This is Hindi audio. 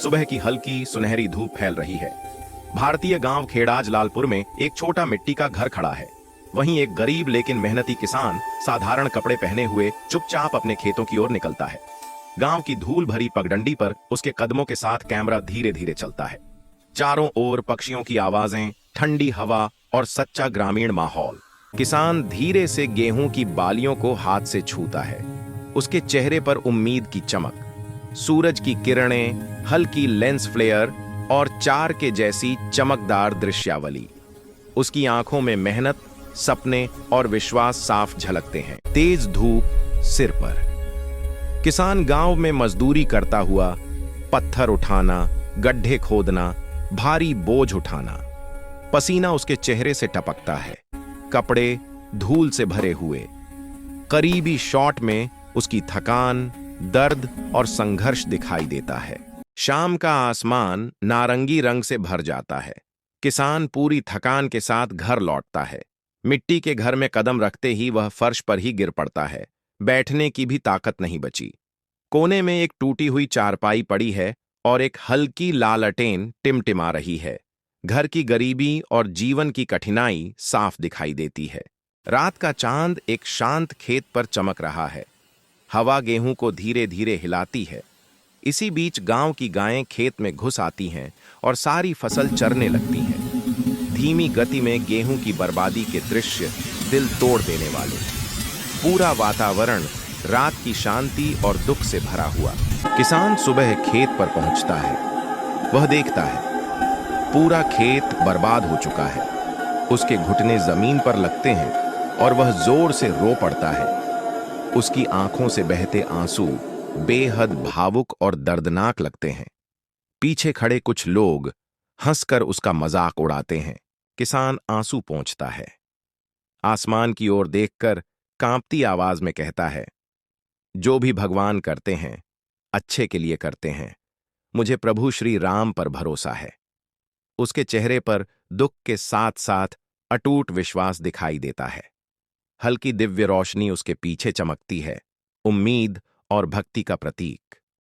सुबह की हल्की सुनहरी धूप फैल रही है। भारतीय गांव खेड़ाज लालपुर में एक छोटा मिट्टी का घर खड़ा है। वहीं एक गरीब लेकिन मेहनती किसान साधारण कपड़े पहने हुए चुपचाप अपने खेतों की ओर निकलता है। गांव की धूल भरी पगडंडी पर उसके कदमों के साथ कैमरा धीरे धीरे चलता है। चारों ओर पक्षियों की आवाजें, ठंडी हवा और सच्चा ग्रामीण माहौल। किसान धीरे से गेहूं की बालियों को हाथ से छूता है। उसके चेहरे पर उम्मीद की चमक, सूरज की किरणें, हल्की लेंस फ्लेयर और चार के जैसी चमकदार दृश्यावली। उसकी आंखों में मेहनत, सपने और विश्वास साफ झलकते हैं। तेज धूप सिर पर। किसान गांव में मजदूरी करता हुआ पत्थर उठाना, गड्ढे खोदना, भारी बोझ उठाना। पसीना उसके चेहरे से टपकता है, कपड़े धूल से भरे हुए। करीबी शॉट में उसकी थकान, दर्द और संघर्ष दिखाई देता है। शाम का आसमान नारंगी रंग से भर जाता है। किसान पूरी थकान के साथ घर लौटता है। मिट्टी के घर में कदम रखते ही वह फर्श पर ही गिर पड़ता है। बैठने की भी ताकत नहीं बची। कोने में एक टूटी हुई चारपाई पड़ी है और एक हल्की लालटेन टिमटिमा रही है। घर की गरीबी और जीवन की कठिनाई साफ दिखाई देती है। रात का चांद एक शांत खेत पर चमक रहा है। हवा गेहूं को धीरे धीरे हिलाती है। इसी बीच गांव की गायें खेत में घुस आती हैं और सारी फसल चरने लगती हैं। धीमी गति में गेहूं की बर्बादी के दृश्य दिल तोड़ देने वाले। पूरा वातावरण रात की शांति और दुख से भरा हुआ। किसान सुबह खेत पर पहुंचता है। वह देखता है पूरा खेत बर्बाद हो चुका है। उसके घुटने जमीन पर लगते हैं और वह जोर से रो पड़ता है। उसकी आंखों से बहते आंसू बेहद भावुक और दर्दनाक लगते हैं। पीछे खड़े कुछ लोग हंसकर उसका मजाक उड़ाते हैं। किसान आंसू पोंछता है। आसमान की ओर देखकर कांपती आवाज में कहता है, जो भी भगवान करते हैं अच्छे के लिए करते हैं। मुझे प्रभु श्री राम पर भरोसा है। उसके चेहरे पर दुख के साथ साथ अटूट विश्वास दिखाई देता है। हल्की दिव्य रोशनी उसके पीछे चमकती है, उम्मीद और भक्ति का प्रतीक।